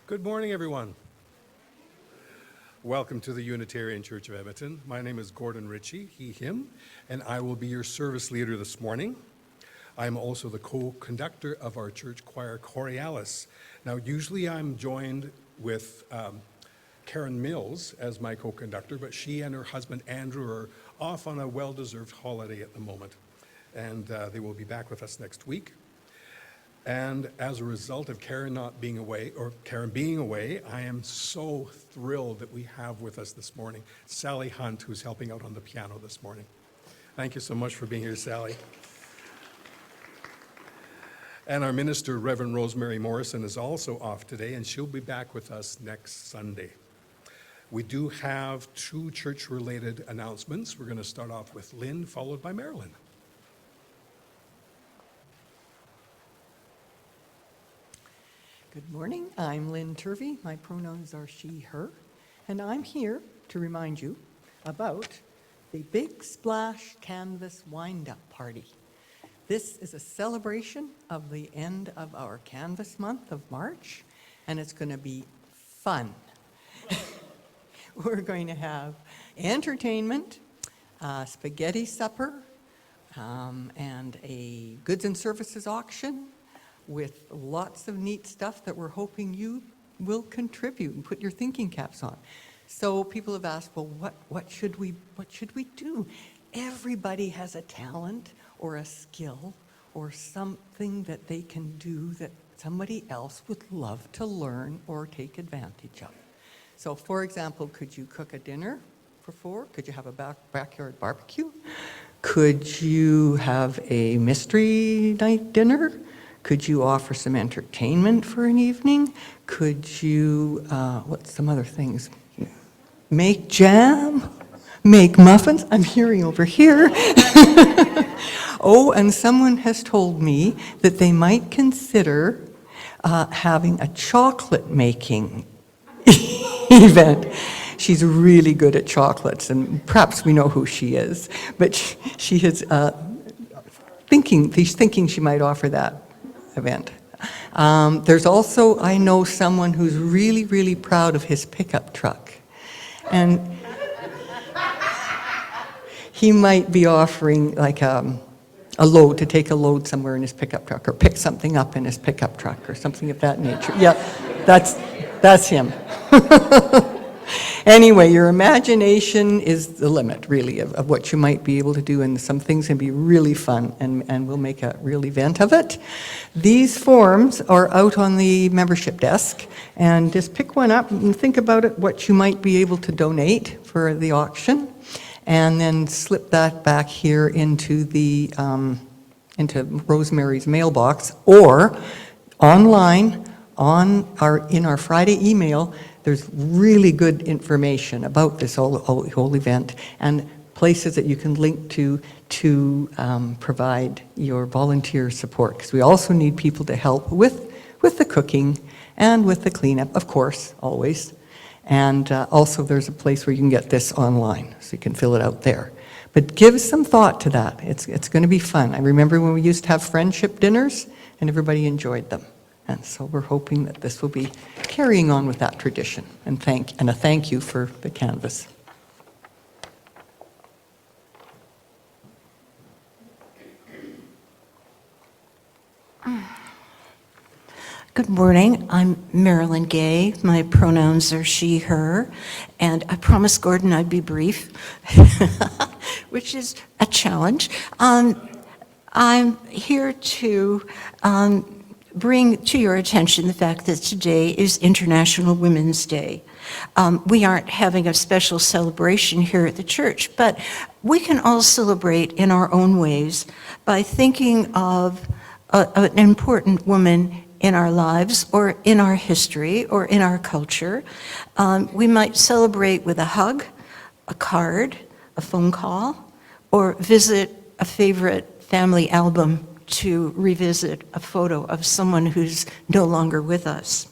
Good morning, everyone. Welcome to the Unitarian Church of Edmonton. My name is Gordon Ritchie, he, him, and I will be your service leader this morning. I am also the co-conductor of our church choir, Chorealis. Now, usually I'm joined with Karen Mills as my co-conductor, but she and her husband, Andrew, are off on a well-deserved holiday at the moment, and they will be back with us next week. And as a result of Karen being away, I am so thrilled that we have with us this morning Sally Hunt, who's helping out on the piano this morning. Thank you so much for being here, Sally. And our minister, Reverend Rosemary Morrison, is also off today, and she'll be back with us next Sunday. We do have two church-related announcements. We're going to start off with Lynn, followed by Marilyn. Good morning, I'm Lynn Turvey. My pronouns are she, her, and I'm here to remind you about the Big Splash Canvas Wind-Up Party. This is a celebration of the end of our Canvas month of March, and it's going to be fun. We're going to have entertainment, spaghetti supper, and a goods and services auction, with lots of neat stuff that we're hoping you will contribute and put your thinking caps on. So people have asked, well, what should we do? Everybody has a talent or a skill or something that they can do that somebody else would love to learn or take advantage of. So for example, could you cook a dinner for 4? Could you have a backyard barbecue? Could you have a mystery night dinner? Could you offer some entertainment for an evening? Could you, what's some other things? Make jam? Make muffins? I'm hearing over here. Oh, and someone has told me that they might consider having a chocolate making event. She's really good at chocolates, and perhaps we know who she is, but she is thinking she might offer that event. There's also, I know someone who's really, really proud of his pickup truck. And he might be offering like a load, to take a load somewhere in his pickup truck, or pick something up in his pickup truck, or something of that nature. Yeah, that's him. Anyway, your imagination is the limit, really, of what you might be able to do, and some things can be really fun, and we'll make a real event of it. These forms are out on the membership desk, and just pick one up and think about it, what you might be able to donate for the auction, and then slip that back here into into Rosemary's mailbox, or online in our Friday email. There's really good information about this whole event, and places that you can link to provide your volunteer support, because we also need people to help with the cooking and with the cleanup, of course, always. And also there's a place where you can get this online, so you can fill it out there. But give some thought to that. It's going to be fun. I remember when we used to have friendship dinners, and everybody enjoyed them. And so we're hoping that this will be carrying on with that tradition. And a thank you for the canvas. Good morning. I'm Marilyn Gay. My pronouns are she, her, and I promised Gordon I'd be brief, which is a challenge. I'm here to bring to your attention the fact that today is International Women's Day. We aren't having a special celebration here at the church, but we can all celebrate in our own ways by thinking of an important woman in our lives, or in our history, or in our culture. We might celebrate with a hug, a card, a phone call, or visit a favorite family album to revisit a photo of someone who's no longer with us.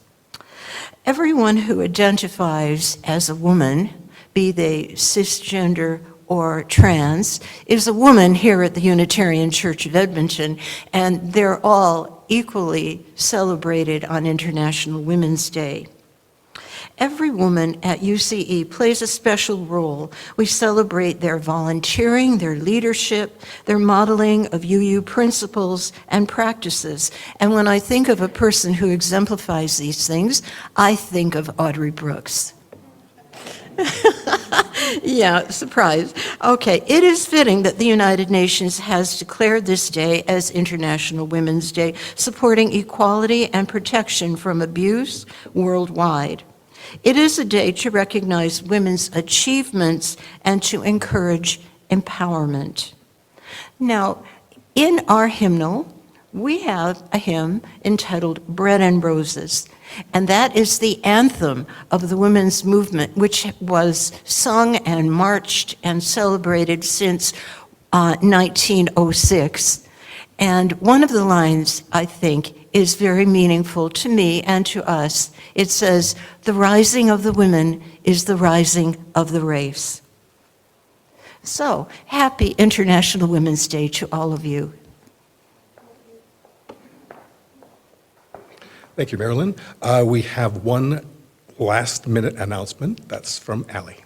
Everyone who identifies as a woman, be they cisgender or trans, is a woman here at the Unitarian Church of Edmonton, and they're all equally celebrated on International Women's Day. Every woman at UCE plays a special role. We celebrate their volunteering, their leadership, their modeling of UU principles and practices. And when I think of a person who exemplifies these things, I think of Audrey Brooks. Yeah, surprise. Okay, it is fitting that the United Nations has declared this day as International Women's Day, supporting equality and protection from abuse worldwide. It is a day to recognize women's achievements and to encourage empowerment. Now, in our hymnal, we have a hymn entitled Bread and Roses, and that is the anthem of the women's movement, which was sung and marched and celebrated since 1906. And one of the lines, I think, is very meaningful to me and to us. It says, "The rising of the women is the rising of the race." So, happy International Women's Day to all of you. Thank you, Marilyn. We have one last-minute announcement. That's from Allie.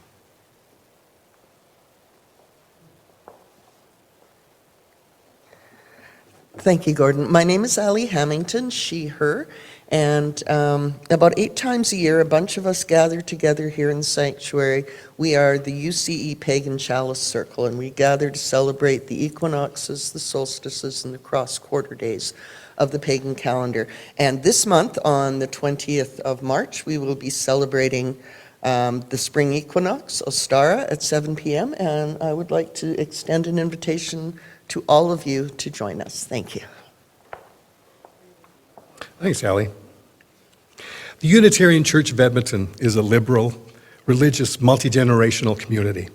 Thank you, Gordon. My name is Allie Hamilton, she, her, and about 8 times a year, a bunch of us gather together here in the sanctuary. We are the UCE Pagan Chalice Circle, and we gather to celebrate the equinoxes, the solstices, and the cross-quarter days of the pagan calendar. And this month, on the 20th of March, we will be celebrating the spring equinox, Ostara, at 7 p.m., and I would like to extend an invitation to all of you to join us. Thank you. Thanks, Allie. The Unitarian Church of Edmonton is a liberal, religious, multi-generational community.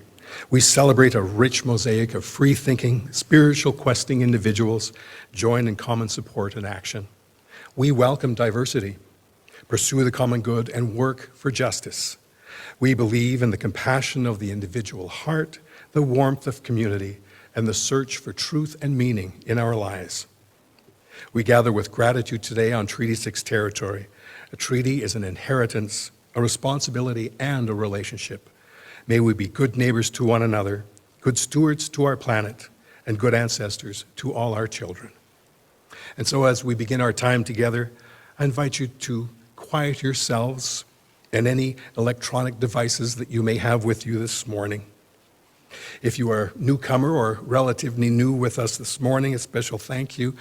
We celebrate a rich mosaic of free-thinking, spiritual questing individuals joined in common support and action. We welcome diversity, pursue the common good, and work for justice. We believe in the compassion of the individual heart, the warmth of community, and the search for truth and meaning in our lives. We gather with gratitude today on Treaty 6 territory. A treaty is an inheritance, a responsibility, and a relationship. May we be good neighbors to one another, good stewards to our planet, and good ancestors to all our children. And so as we begin our time together, I invite you to quiet yourselves and any electronic devices that you may have with you this morning. If you are a newcomer or relatively new with us this morning, a special thank you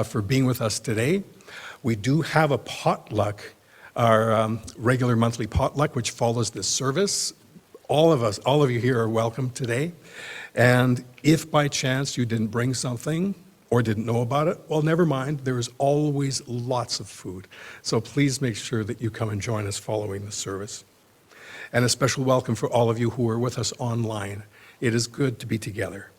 for being with us today. We do have a potluck, our regular monthly potluck, which follows this service. All of you here are welcome today. And if by chance you didn't bring something or didn't know about it, well, never mind. There is always lots of food. So please make sure that you come and join us following the service. And a special welcome for all of you who are with us online. It is good to be together.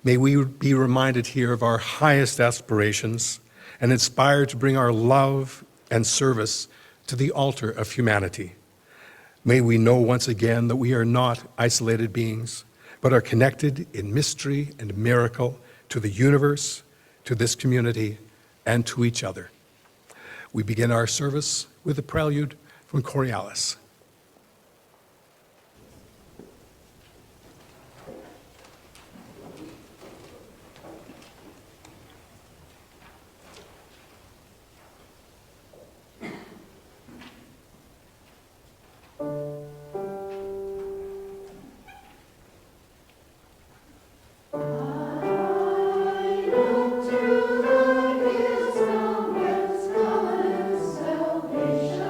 May we be reminded here of our highest aspirations and inspired to bring our love and service to the altar of humanity. May we know once again that we are not isolated beings, but are connected in mystery and miracle to the universe, to this community, and to each other. We begin our service with a prelude from Chorealis. Salvation.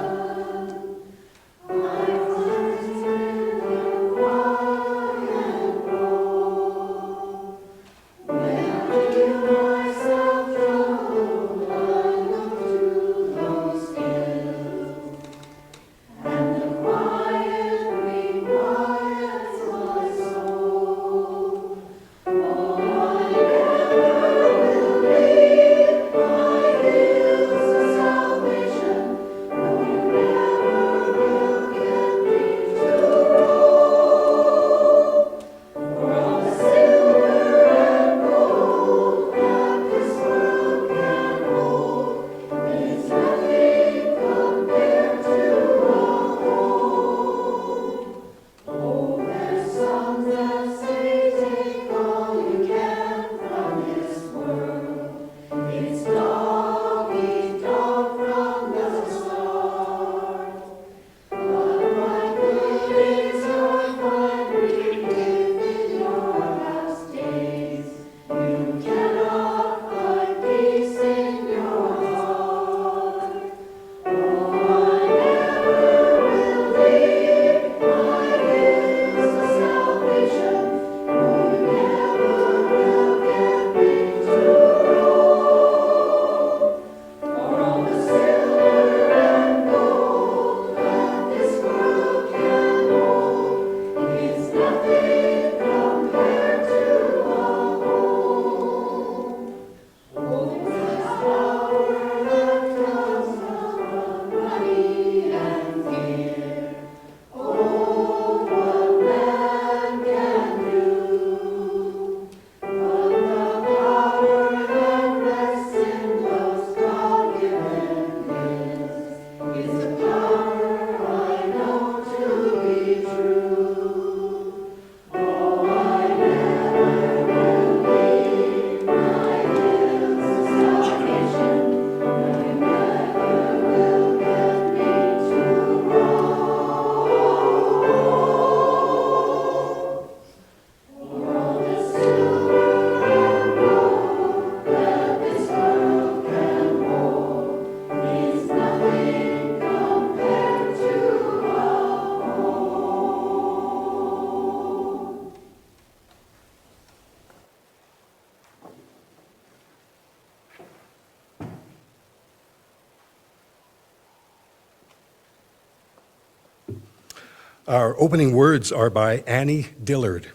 Our opening words are by Annie Dillard.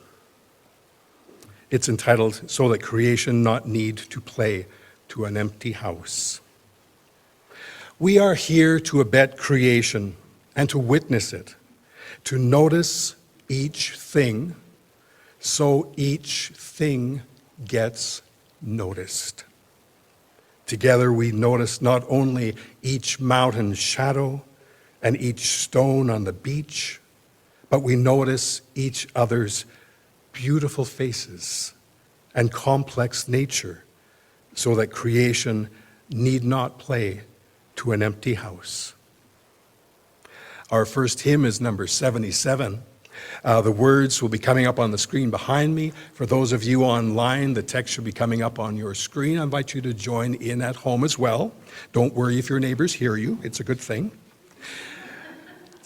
It's entitled, "So That Creation Not Need to Play to an Empty House." We are here to abet creation and to witness it, to notice each thing so each thing gets noticed. Together we notice not only each mountain shadow and each stone on the beach, but we notice each other's beautiful faces and complex nature so that creation need not play to an empty house. Our first hymn is number 77. The words will be coming up on the screen behind me. For those of you online, the text should be coming up on your screen. I invite you to join in at home as well. Don't worry if your neighbors hear you. It's a good thing.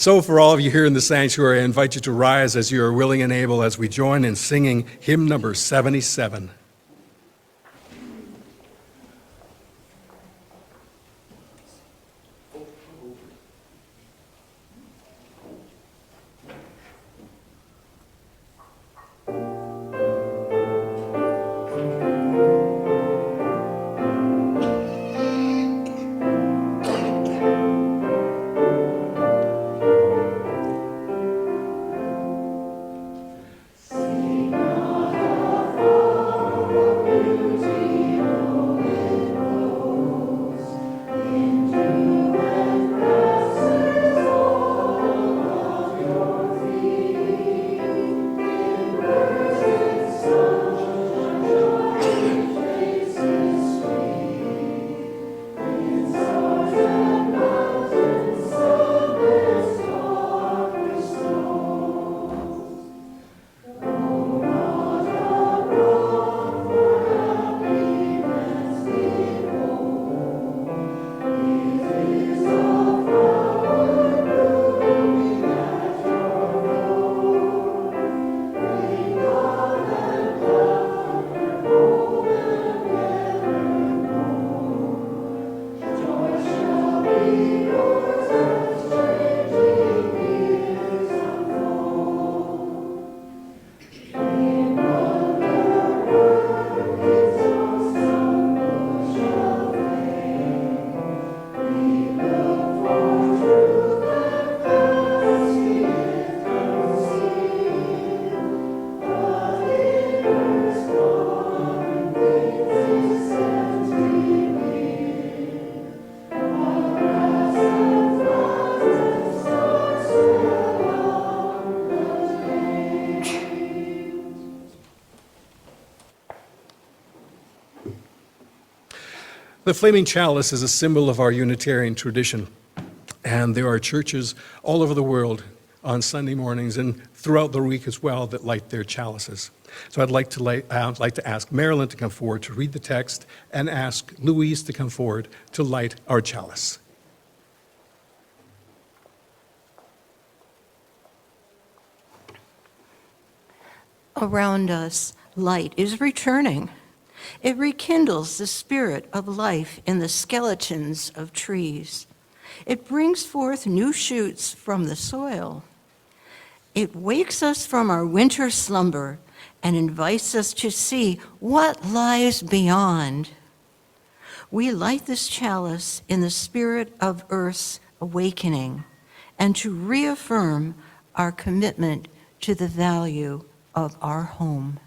So for all of you here in the sanctuary, I invite you to rise as you are willing and able as we join in singing hymn number 77. The flaming chalice is a symbol of our Unitarian tradition, and there are churches all over the world on Sunday mornings and throughout the week as well that light their chalices. So I'd like to ask Marilyn to come forward to read the text and ask Louise to come forward to light our chalice. Around us, light is returning. It rekindles the spirit of life in the skeletons of trees. It brings forth new shoots from the soil. It wakes us from our winter slumber and invites us to see what lies beyond. We light this chalice in the spirit of Earth's awakening and to reaffirm our commitment to the value of our home.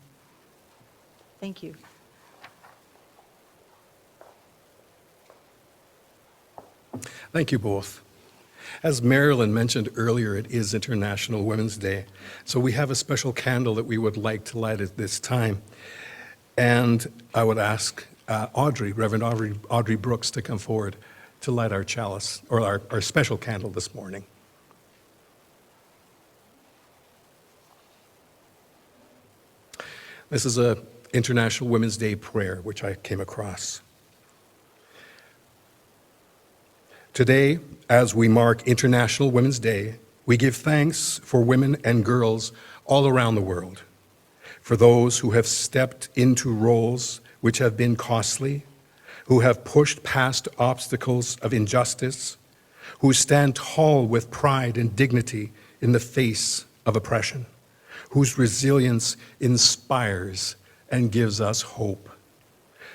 Thank you. Thank you both. As Marilyn mentioned earlier, it is International Women's Day, so we have a special candle that we would like to light at this time. And I would ask Reverend Audrey Brooks to come forward to light our chalice, or our special candle this morning. This is a International Women's Day prayer, which I came across. Today, as we mark International Women's Day, we give thanks for women and girls all around the world, for those who have stepped into roles which have been costly, who have pushed past obstacles of injustice, who stand tall with pride and dignity in the face of oppression, whose resilience inspires and gives us hope.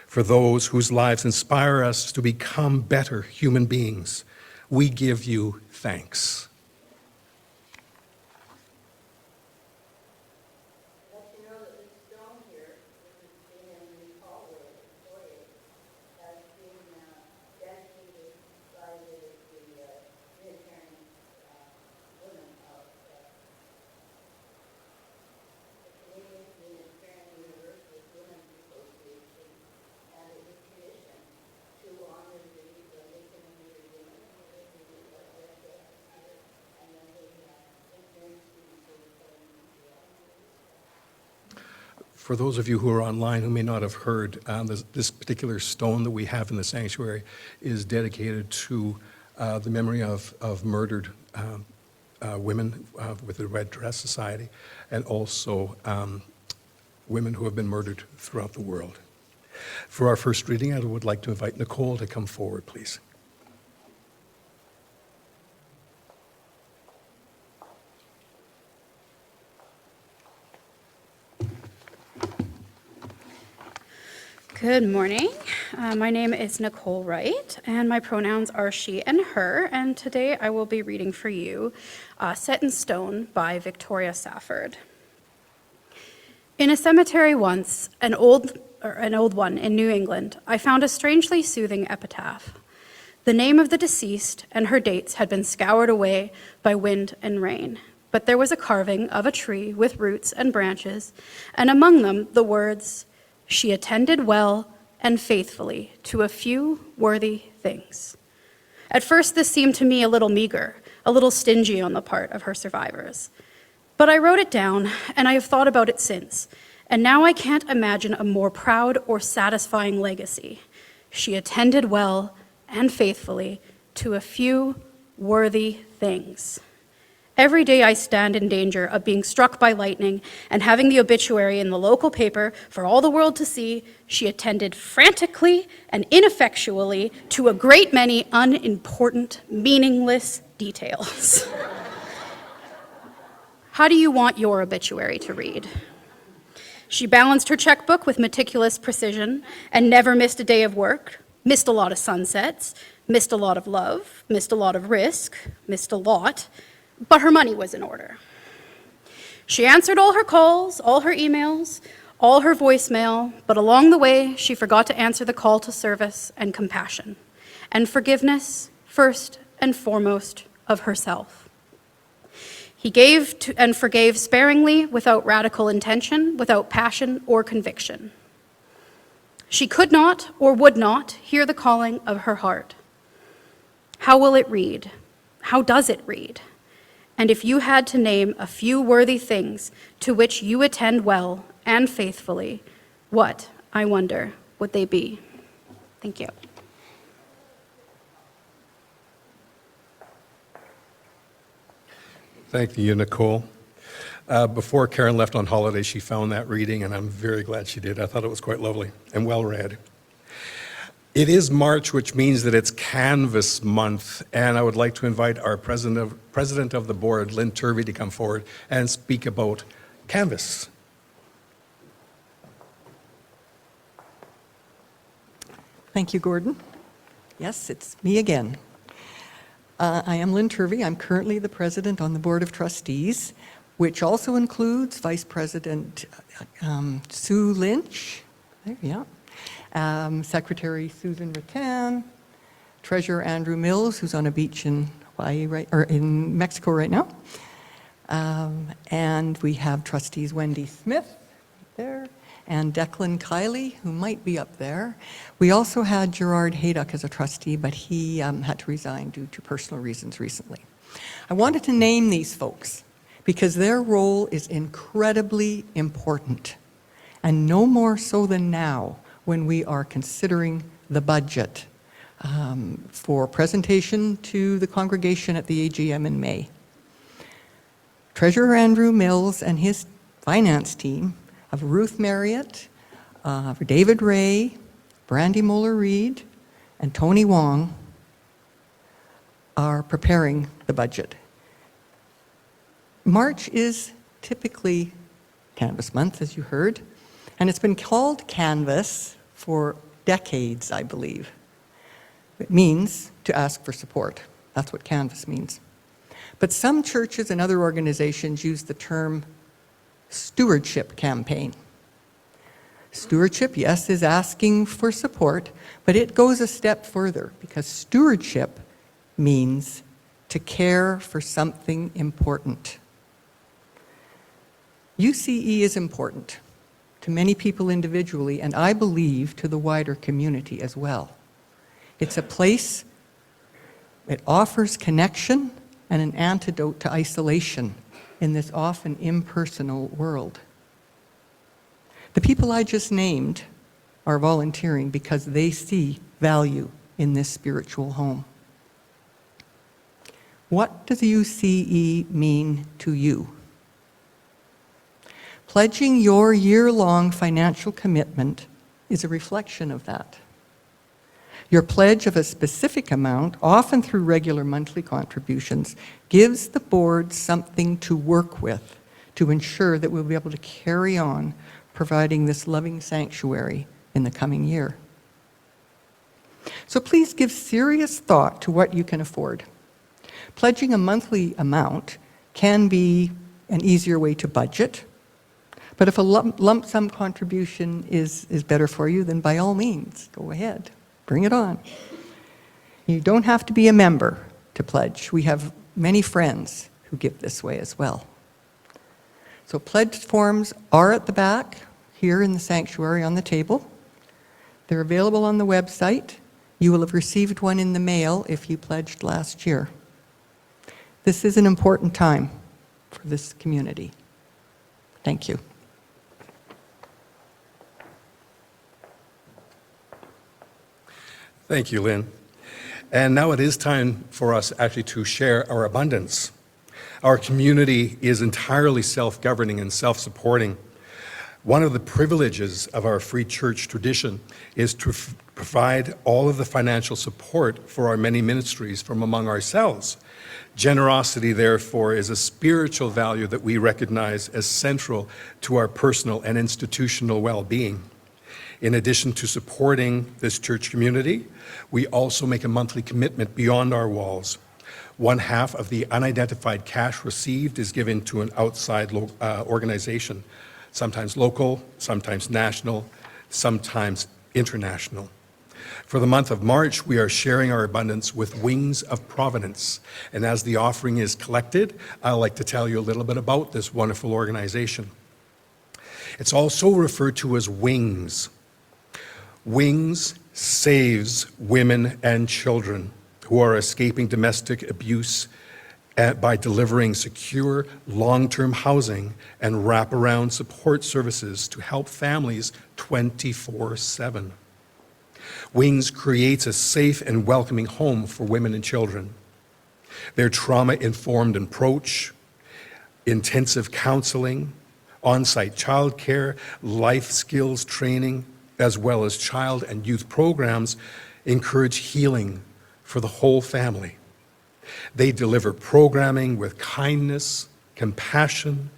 For those whose lives inspire us to become better human beings, we give you thanks. For those of you who are online who may not have heard, this particular stone that we have in the sanctuary is dedicated to the memory of murdered women with the Red Dress Society, and also women who have been murdered throughout the world. For our first reading, I would like to invite Nicole to come forward, please. Good morning. My name is Nicole Wright, and my pronouns are she and her, and today I will be reading for you Set in Stone by Victoria Safford. In a cemetery once, an old one in New England, I found a strangely soothing epitaph. The name of the deceased and her dates had been scoured away by wind and rain, but there was a carving of a tree with roots and branches, and among them the words, "She attended well and faithfully to a few worthy things." At first, this seemed to me a little meager, a little stingy on the part of her survivors. But I wrote it down, and I have thought about it since, and now I can't imagine a more proud or satisfying legacy. She attended well and faithfully to a few worthy things. Every day I stand in danger of being struck by lightning and having the obituary in the local paper for all the world to see. She attended frantically and ineffectually to a great many unimportant, meaningless details. How do you want your obituary to read? She balanced her checkbook with meticulous precision and never missed a day of work, missed a lot of sunsets, missed a lot of love, missed a lot of risk, missed a lot, but her money was in order. She answered all her calls, all her emails, all her voicemail, but along the way, she forgot to answer the call to service and compassion, and forgiveness first and foremost of herself. He gave to and forgave sparingly, without radical intention, without passion or conviction. She could not or would not hear the calling of her heart. How will it read? How does it read? And if you had to name a few worthy things to which you attend well and faithfully, what, I wonder, would they be? Thank you. Thank you, Nicole. Before Karen left on holiday, she found that reading, and I'm very glad she did. I thought it was quite lovely and well read. It is March, which means that it's Canvas Month, and I would like to invite our president of the board, Lynn Turvey, to come forward and speak about Canvas. Thank you, Gordon. Yes, it's me again. I am Lynn Turvey. I'm currently the president on the Board of Trustees, which also includes Vice President Sue Lynch. There, yeah. Secretary Susan Rattan, Treasurer Andrew Mills, who's on a beach in Hawaii, or in Mexico right now. And we have trustees Wendy Smith there, and Declan Kiley, who might be up there. We also had Gerard Hayduck as a trustee, but he had to resign due to personal reasons recently. I wanted to name these folks because their role is incredibly important, and no more so than now, when we are considering the budget for presentation to the congregation at the AGM in May. Treasurer Andrew Mills and his finance team of Ruth Marriott, David Ray, Brandy Moeller-Reed, and Tony Wong are preparing the budget. March is typically Canvas Month, as you heard, and it's been called Canvas for decades, I believe. It means to ask for support. That's what Canvas means. But some churches and other organizations use the term stewardship campaign. Stewardship, yes, is asking for support, but it goes a step further because stewardship means to care for something important. UCE is important to many people individually, and I believe to the wider community as well. It's a place, it offers connection and an antidote to isolation in this often impersonal world. The people I just named are volunteering because they see value in this spiritual home. What does UCE mean to you? Pledging your year-long financial commitment is a reflection of that. Your pledge of a specific amount, often through regular monthly contributions, gives the board something to work with to ensure that we'll be able to carry on providing this loving sanctuary in the coming year. So please give serious thought to what you can afford. Pledging a monthly amount can be an easier way to budget, but if a lump sum contribution is better for you, then by all means, go ahead, bring it on. You don't have to be a member to pledge. We have many friends who give this way as well. So pledge forms are at the back, here in the sanctuary on the table. They're available on the website. You will have received one in the mail if you pledged last year. This is an important time for this community. Thank you. Thank you, Lynn. And now it is time for us actually to share our abundance. Our community is entirely self-governing and self-supporting. One of the privileges of our free church tradition is to provide all of the financial support for our many ministries from among ourselves. Generosity, therefore, is a spiritual value that we recognize as central to our personal and institutional well-being. In addition to supporting this church community, we also make a monthly commitment beyond our walls. 1/2 of the unidentified cash received is given to an outside organization, sometimes local, sometimes national, sometimes international. For the month of March, we are sharing our abundance with Wings of Providence. And as the offering is collected, I'd like to tell you a little bit about this wonderful organization. It's also referred to as Wings. Wings saves women and children who are escaping domestic abuse by delivering secure, long-term housing and wraparound support services to help families 24/7. Wings creates a safe and welcoming home for women and children. Their trauma-informed approach, intensive counseling, on-site childcare, life skills training, as well as child and youth programs encourage healing for the whole family. They deliver programming with kindness, compassion,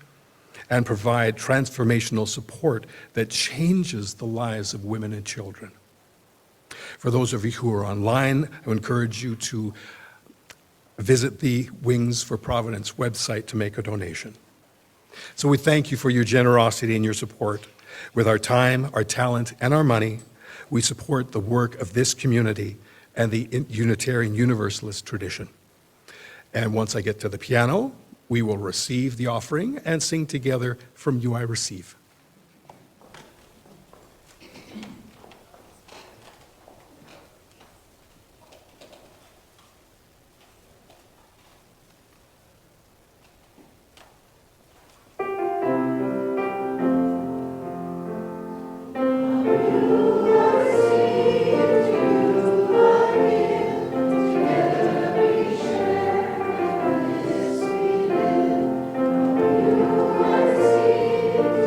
and provide transformational support that changes the lives of women and children. For those of you who are online, I encourage you to visit the Wings for Providence website to make a donation. So we thank you for your generosity and your support. With our time, our talent, and our money, we support the work of this community and the Unitarian Universalist tradition. And once I get to the piano, we will receive the offering and sing together From You I Receive.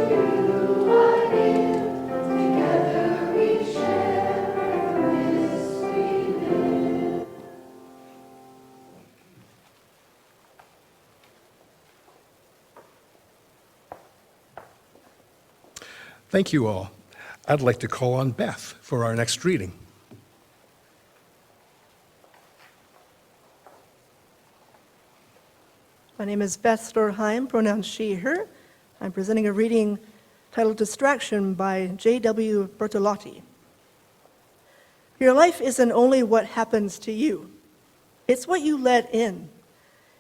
You Thank you all. I'd like to call on Beth for our next reading. My name is Beth Storheim, pronouns she, her. I'm presenting a reading titled Distraction by J.W. Bertolotti. Your life isn't only what happens to you. It's what you let in.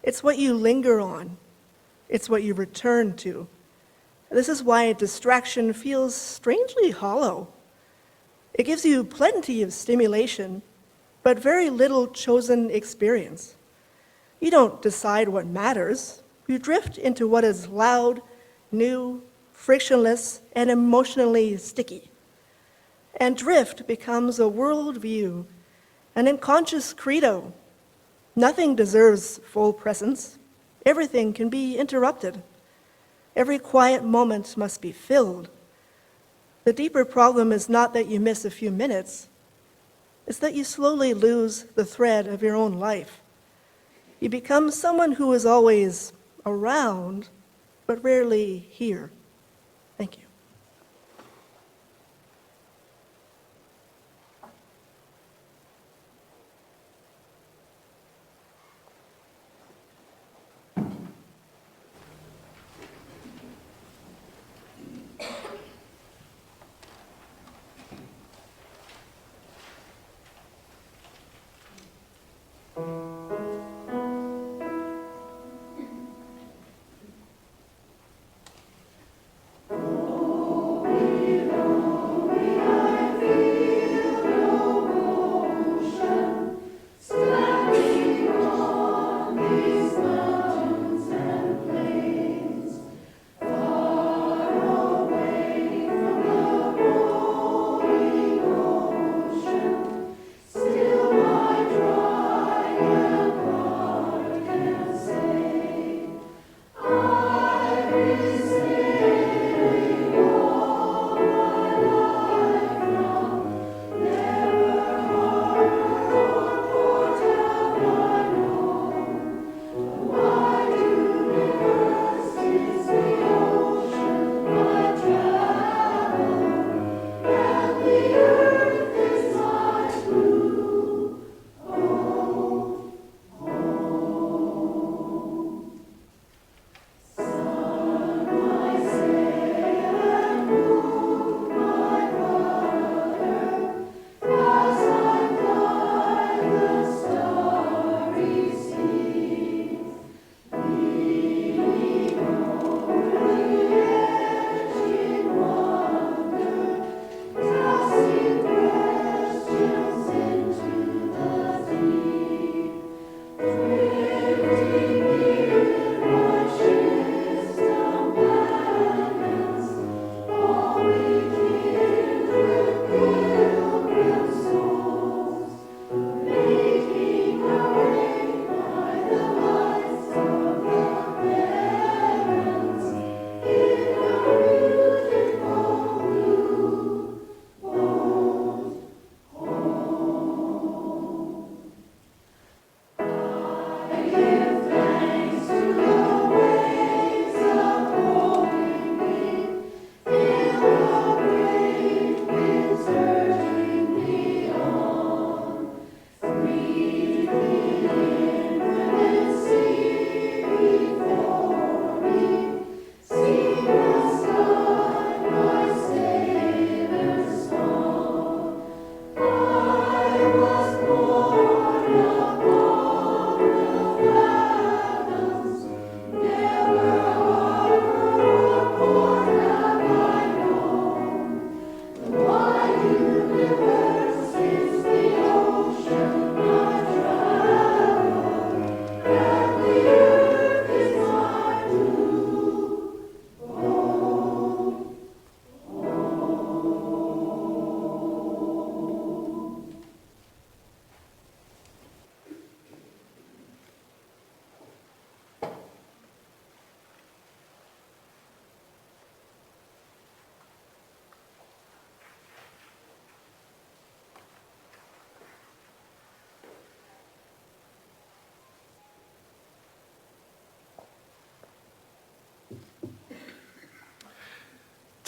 It's what you linger on. It's what you return to. This is why distraction feels strangely hollow. It gives you plenty of stimulation, but very little chosen experience. You don't decide what matters. You drift into what is loud, new, frictionless, and emotionally sticky. And drift becomes a worldview, an unconscious credo. Nothing deserves full presence. Everything can be interrupted. Every quiet moment must be filled. The deeper problem is not that you miss a few minutes. It's that you slowly lose the thread of your own life. You become someone who is always around, but rarely here. Thank you.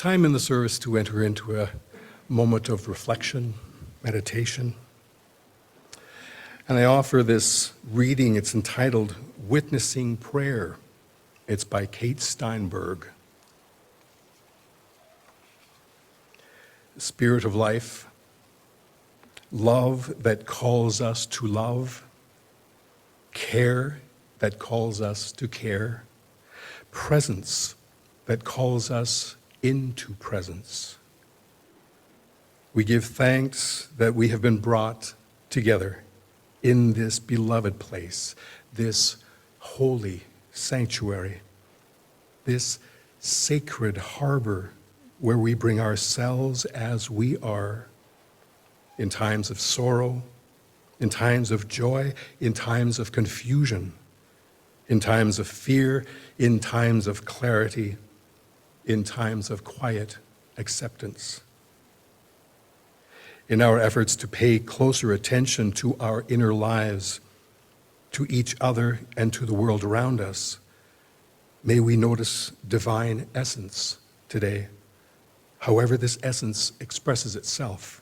time in the service to enter into a moment of reflection, meditation. And I offer this reading. It's entitled Witnessing Prayer. It's by Kate Steinberg. Spirit of life, love that calls us to love, care that calls us to care, presence that calls us into presence. We give thanks that we have been brought together in this beloved place, this holy sanctuary, this sacred harbor where we bring ourselves as we are in times of sorrow, in times of joy, in times of confusion, in times of fear, in times of clarity, in times of quiet acceptance. In our efforts to pay closer attention to our inner lives, to each other, and to the world around us, may we notice divine essence today, however this essence expresses itself.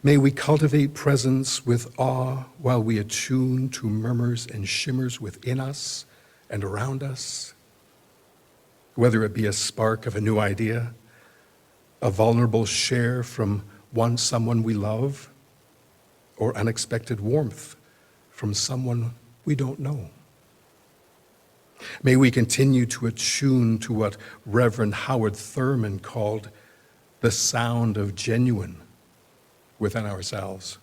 May we cultivate presence with awe while we attune to murmurs and shimmers within us and around us, whether it be a spark of a new idea, a vulnerable share from someone we love, or unexpected warmth from someone we don't know. May we continue to attune to what Reverend Howard Thurman called the sound of genuine within ourselves.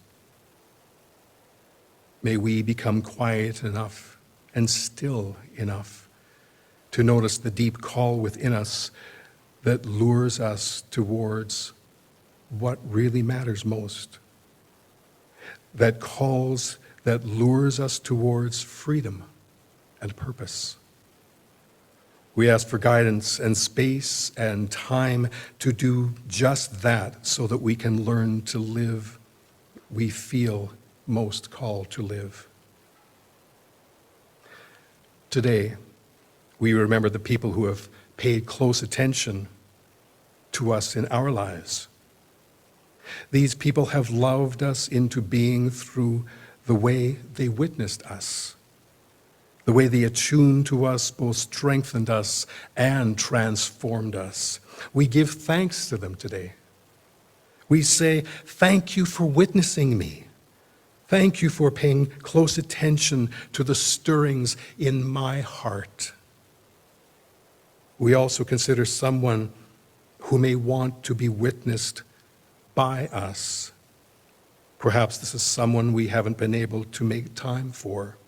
May we become quiet enough and still enough to notice the deep call within us that lures us towards what really matters most. That lures us towards freedom and purpose. We ask for guidance and space and time to do just that so that we can learn to live we feel most called to live. Today, we remember the people who have paid close attention to us in our lives. These people have loved us into being through the way they witnessed us. The way they attuned to us both strengthened us and transformed us. We give thanks to them today. We say, thank you for witnessing me. Thank you for paying close attention to the stirrings in my heart. We also consider someone who may want to be witnessed by us. Perhaps this is someone we haven't been able to make time for.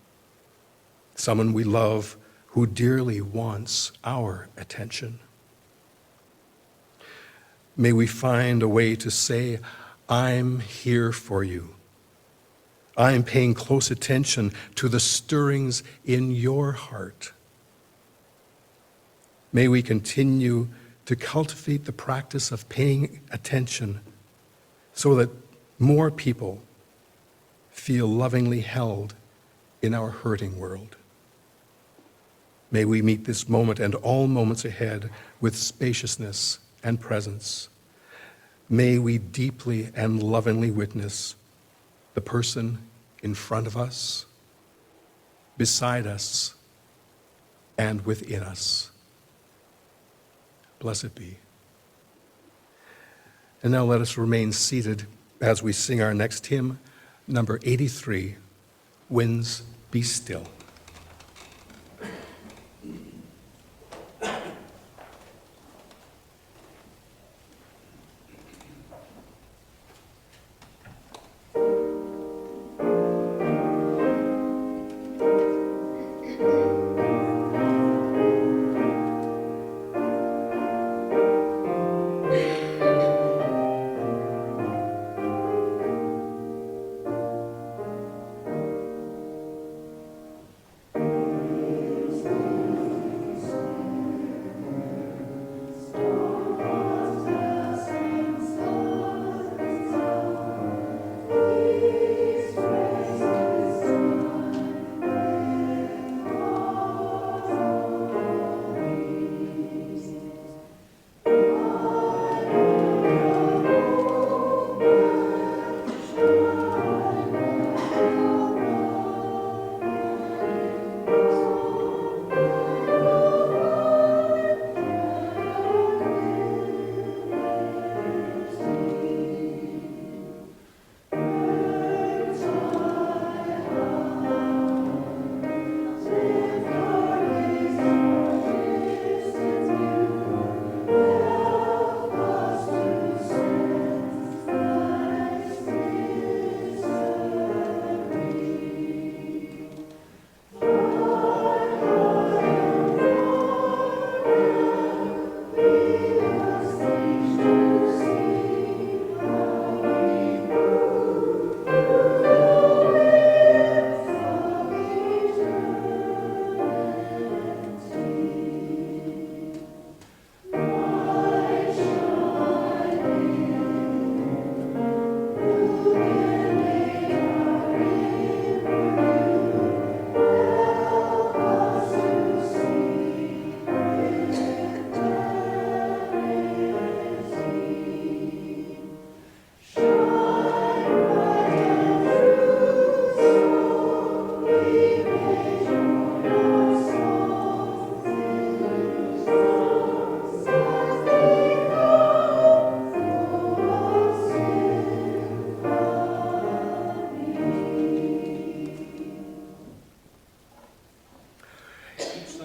Someone we love who dearly wants our attention. May we find a way to say, I'm here for you. I'm paying close attention to the stirrings in your heart. May we continue to cultivate the practice of paying attention so that more people feel lovingly held in our hurting world. May we meet this moment and all moments ahead with spaciousness and presence. May we deeply and lovingly witness the person in front of us, beside us, and within us. Blessed be. And now let us remain seated as we sing our next hymn, number 83, Winds Be Still.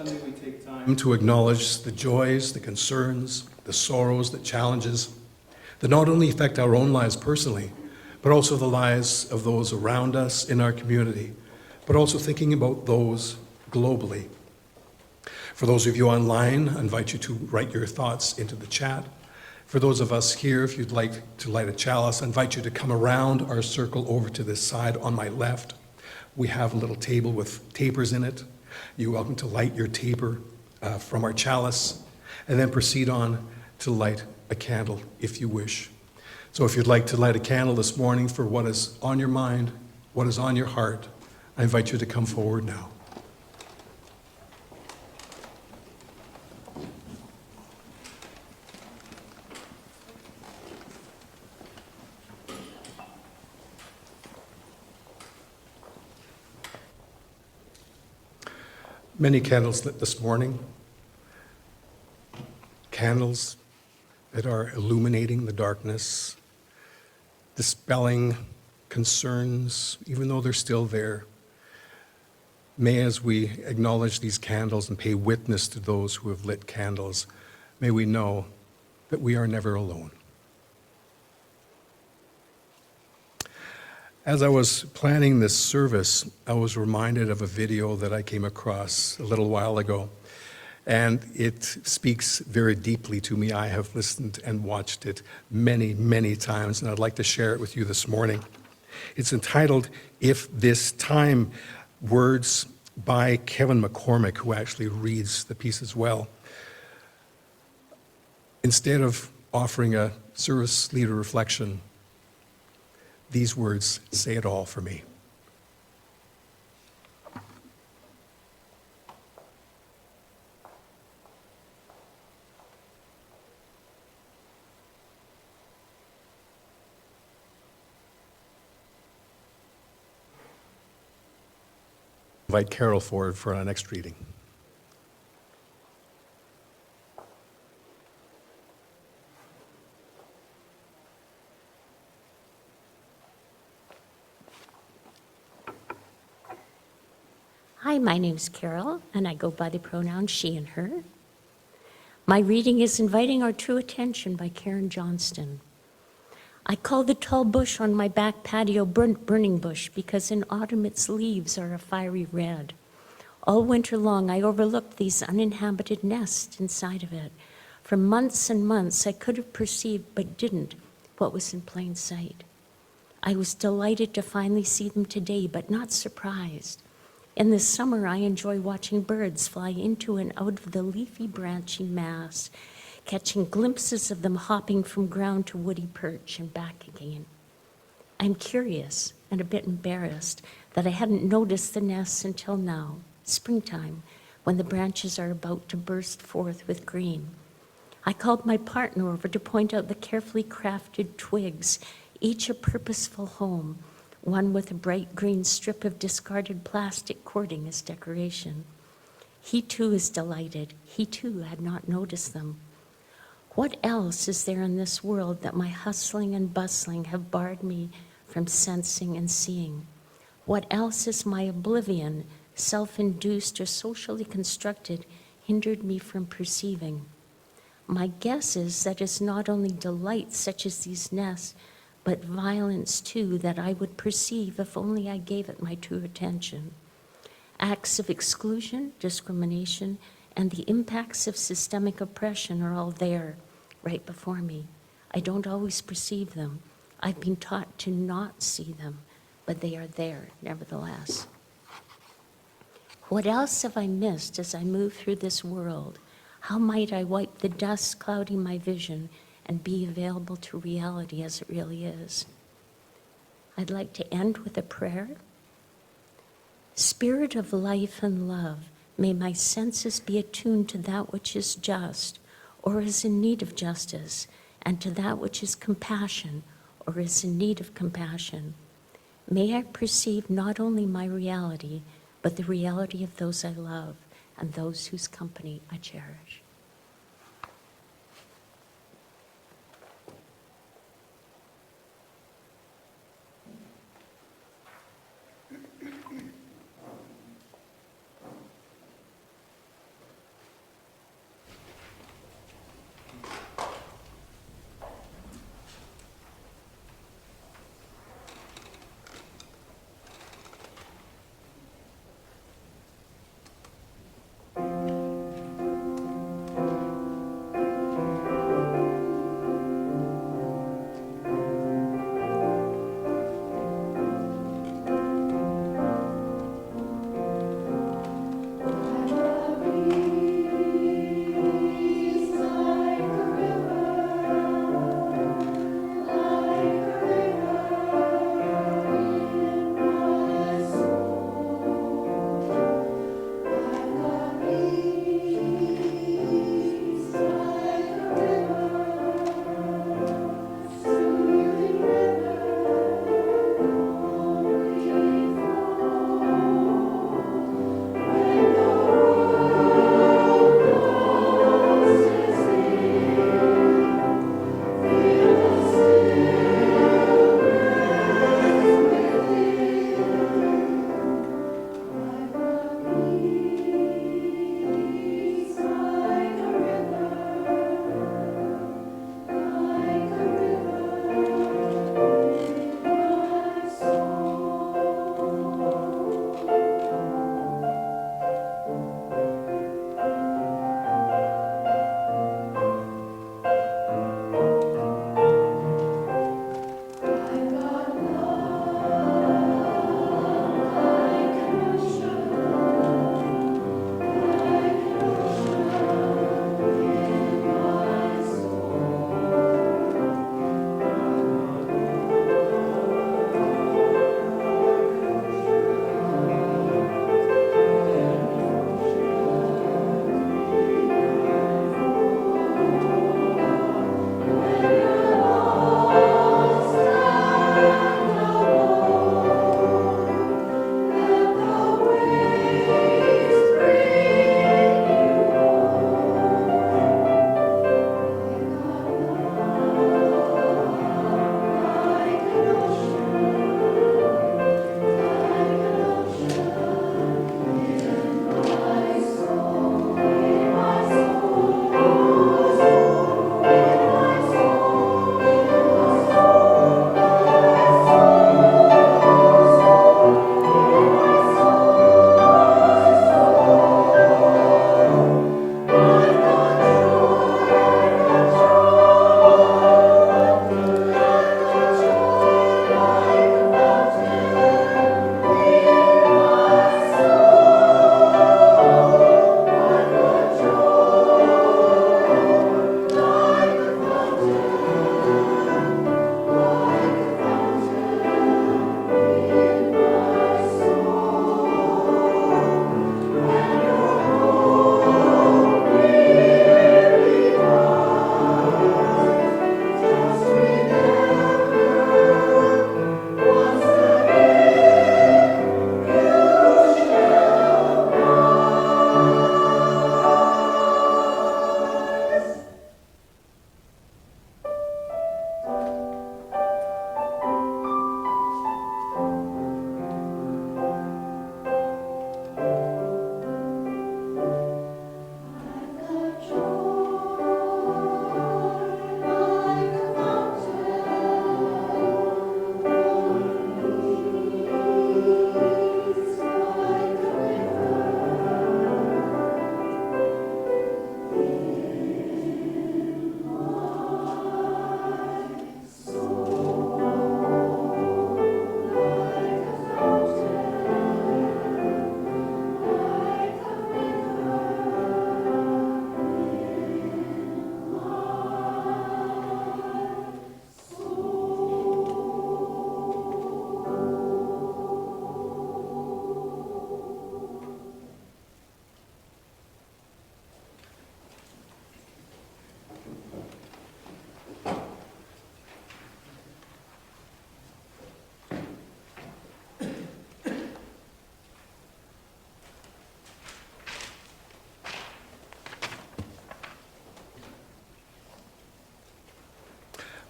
Sunday we take time to acknowledge the joys, the concerns, the sorrows, the challenges that not only affect our own lives personally, but also the lives of those around us in our community, but also thinking about those globally. For those of you online, I invite you to write your thoughts into the chat. For those of us here, if you'd like to light a chalice, I invite you to come around our circle over to this side on my left. We have a little table with tapers in it. You're welcome to light your taper from our chalice, and then proceed on to light a candle if you wish. So if you'd like to light a candle this morning for what is on your mind, what is on your heart, I invite you to come forward now. Many candles lit this morning, candles that are illuminating the darkness, dispelling concerns, even though they're still there. May, as we acknowledge these candles and pay witness to those who have lit candles, may we know that we are never alone. As I was planning this service, I was reminded of a video that I came across a little while ago, and it speaks very deeply to me. I have listened and watched it many, many times, and I'd like to share it with you this morning. It's entitled, "If This Time," words by Kevin McCormick, who actually reads the piece as well. Instead of offering a service leader reflection, these words say it all for me. Invite Carol forward for our next reading. Hi, my name's Carol, and I go by the pronouns she and her. My reading is Inviting Our True Attention by Karen Johnston. I call the tall bush on my back patio burning bush because in autumn its leaves are a fiery red. All winter long I overlooked these uninhabited nests inside of it. For months and months I could have perceived, but didn't, what was in plain sight. I was delighted to finally see them today, but not surprised. In the summer, I enjoy watching birds fly into and out of the leafy, branchy mass, catching glimpses of them hopping from ground to woody perch and back again. I'm curious and a bit embarrassed that I hadn't noticed the nests until now, springtime, when the branches are about to burst forth with green. I called my partner over to point out the carefully crafted twigs, each a purposeful home, one with a bright green strip of discarded plastic cording as decoration. He too is delighted. He too had not noticed them. What else is there in this world that my hustling and bustling have barred me from sensing and seeing? What else is my oblivion, self-induced or socially constructed, hindered me from perceiving? My guess is that it's not only delights such as these nests, but violence too that I would perceive if only I gave it my true attention. Acts of exclusion, discrimination, and the impacts of systemic oppression are all there, right before me. I don't always perceive them. I've been taught to not see them, but they are there nevertheless. What else have I missed as I move through this world? How might I wipe the dust clouding my vision and be available to reality as it really is? I'd like to end with a prayer. Spirit of life and love, may my senses be attuned to that which is just or is in need of justice, and to that which is compassion or is in need of compassion. May I perceive not only my reality, but the reality of those I love and those whose company I cherish.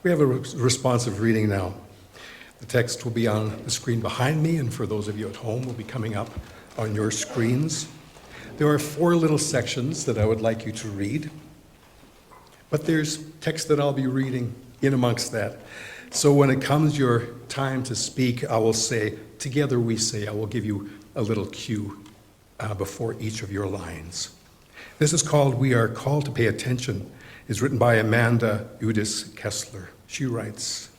We have a responsive reading now. The text will be on the screen behind me, and for those of you at home, will be coming up on your screens. There are 4 little sections that I would like you to read, but there's text that I'll be reading in amongst that. So when it comes your time to speak, I will say, together we say, I will give you a little cue before each of your lines. This is called We Are Called to Pay Attention. It's written by Amanda Udis Kessler. She writes,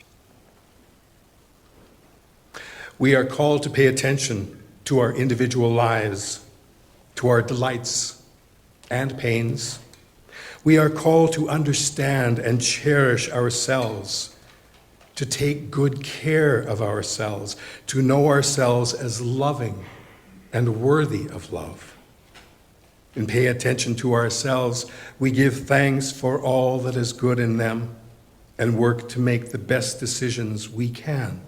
we are called to pay attention to our individual lives, to our delights and pains. We are called to understand and cherish ourselves, to take good care of ourselves, to know ourselves as loving and worthy of love. In paying attention to ourselves, we give thanks for all that is good in them and work to make the best decisions we can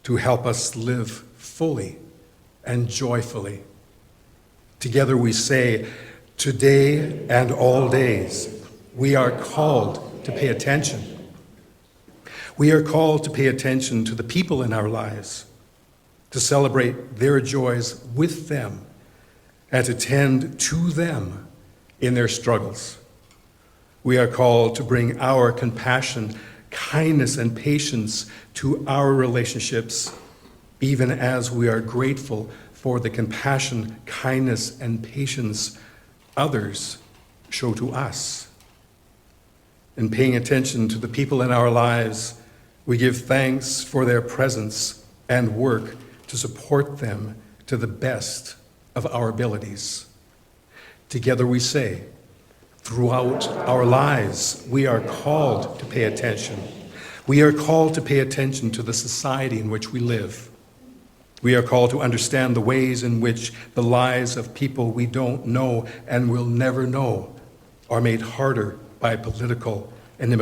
to help us live fully and joyfully. Together we say, today and all days, we are called to pay attention. We are called to pay attention to the people in our lives, to celebrate their joys with them, and to tend to them in their struggles. We are called to bring our compassion, kindness, and patience to our relationships, even as we are grateful for the compassion, kindness, and patience others show to us. In paying attention to the people in our lives, we give thanks for their presence and work to support them to the best of our abilities. Together we say, throughout our lives, we are called to pay attention. We are called to pay attention to the society in which we live. We are called to understand the ways in which the lives of people we don't know and will never know are made harder by political and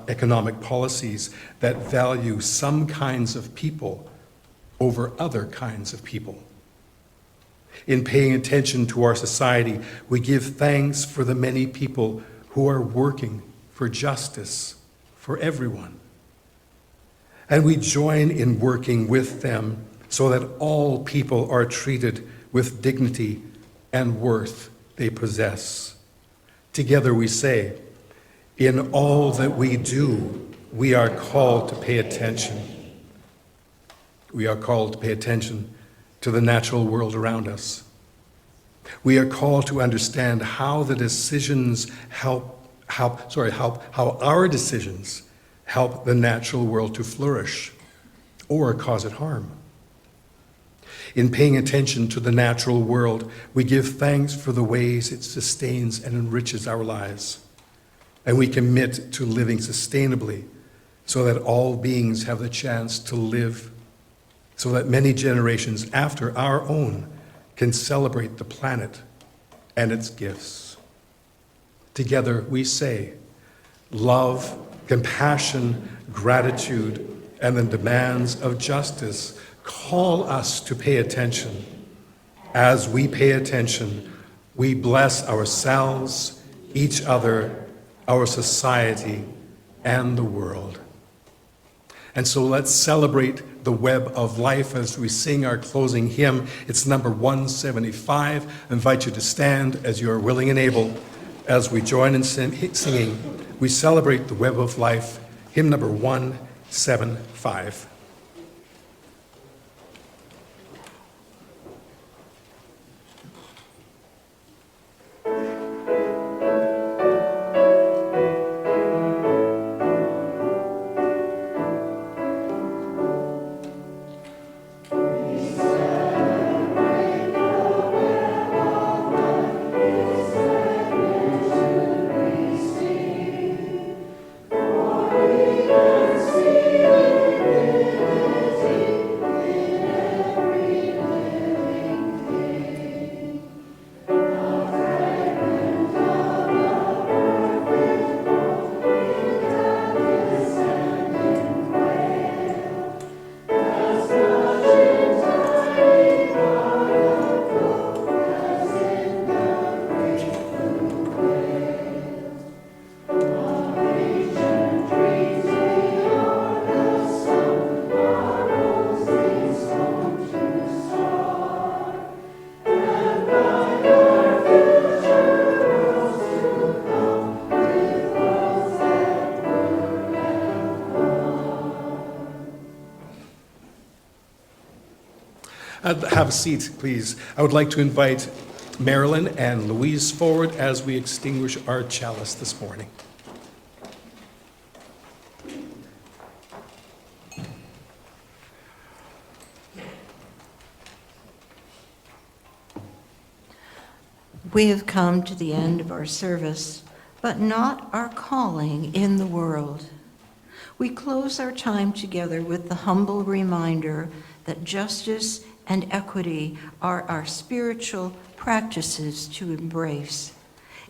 economic policies that value some kinds of people over other kinds of people. In paying attention to our society, we give thanks for the many people who are working for justice for everyone. And we join in working with them so that all people are treated with dignity and worth they possess. Together we say, in all that we do, we are called to pay attention. We are called to pay attention to the natural world around us. We are called to understand how the decisions how our decisions help the natural world to flourish or cause it harm. In paying attention to the natural world, we give thanks for the ways it sustains and enriches our lives. And we commit to living sustainably so that all beings have the chance to live, so that many generations after our own can celebrate the planet and its gifts. Together we say, love, compassion, gratitude, and the demands of justice call us to pay attention. As we pay attention, we bless ourselves, each other, our society, and the world. And so let's celebrate the web of life as we sing our closing hymn. It's number 175. I invite you to stand as you are willing and able as we join in singing. We celebrate the web of life, hymn number 175. See have a seat, please. I would like to invite Marilyn and Louise forward as we extinguish our chalice this morning. We have come to the end of our service, but not our calling in the world. We close our time together with the humble reminder that justice and equity are our spiritual practices to embrace.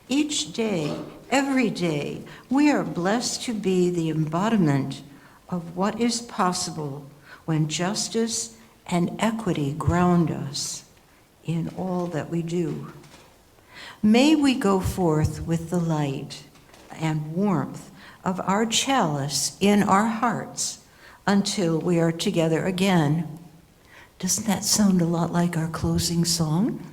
Each day, every day, we are blessed to be the embodiment of what is possible when justice and equity ground us in all that we do. May we go forth with the light and warmth of our chalice in our hearts until we are together again. Doesn't that sound a lot like our closing song?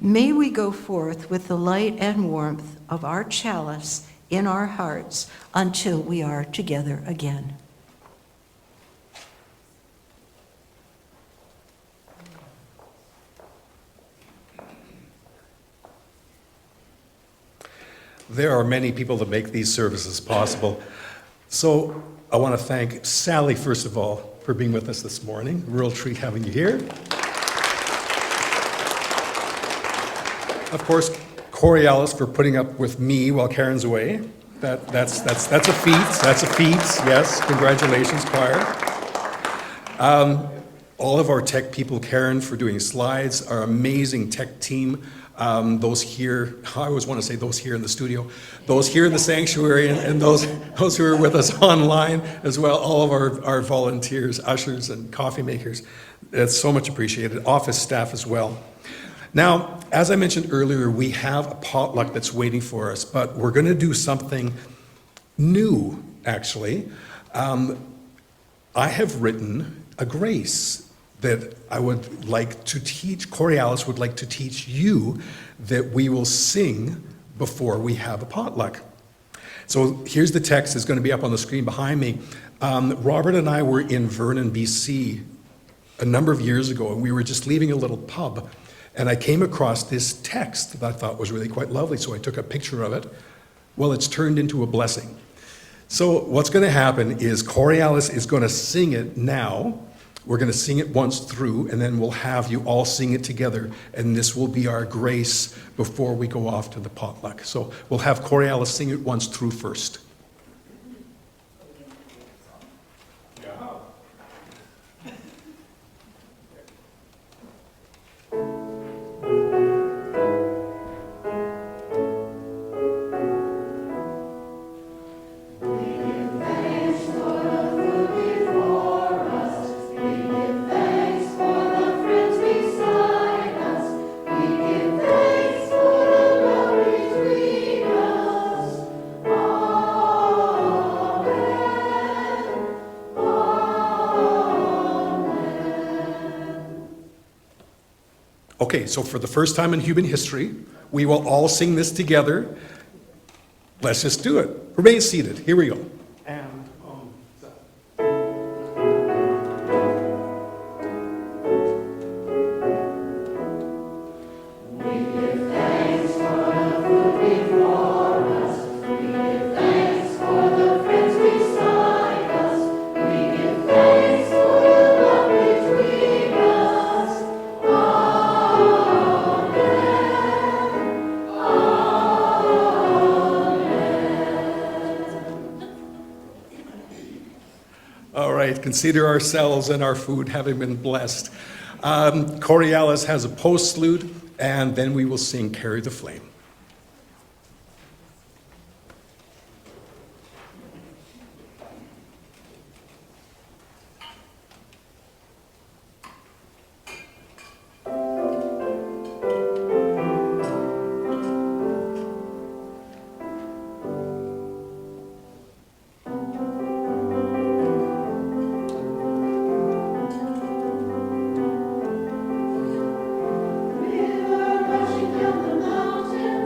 May we go forth with the light and warmth of our chalice in our hearts until we are together again. There are many people that make these services possible. So I want to thank Sally, first of all, for being with us this morning. Real treat having you here. Of course, Chorealis for putting up with me while Karen's away. That's a feat. That's a feat. Yes, congratulations, choir. All of our tech people, Karen for doing slides, our amazing tech team. Those here, I always want to say those here in the studio, those here in the sanctuary, and those who are with us online as well, all of our volunteers, ushers, and coffee makers. It's so much appreciated. Office staff as well. Now, as I mentioned earlier, we have a potluck that's waiting for us, but we're going to do something new, actually. I have written a grace that I would like to teach, Chorealis would like to teach you, that we will sing before we have a potluck. So here's the text. It's going to be up on the screen behind me. Robert and I were in Vernon, BC a number of years ago, and we were just leaving a little pub, and I came across this text that I thought was really quite lovely, so I took a picture of it. Well, it's turned into a blessing. So what's going to happen is Chorealis is going to sing it now. We're going to sing it once through, and then we'll have you all sing it together, and this will be our grace before we go off to the potluck. So we'll have Chorealis sing it once through first. Okay, so for the first time in human history, we will all sing this together. Let's just do it. Remain seated. Here we go. Consider ourselves and our food having been blessed. Chorealis has a postlude, and then we will sing Carry the Flame. River rushing down the mountain.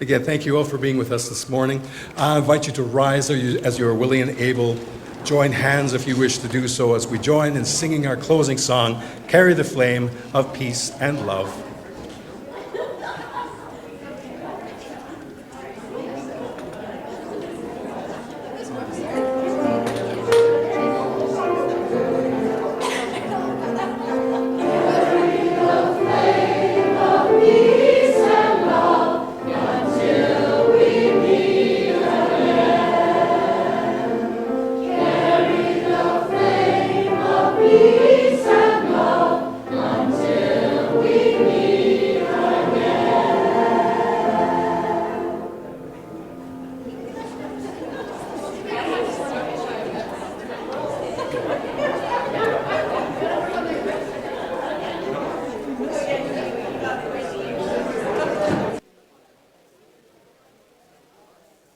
Again, thank you all for being with us this morning. I invite you to rise as you are willing and able. Join hands if you wish to do so as we join in singing our closing song, Carry the Flame of Peace and Love.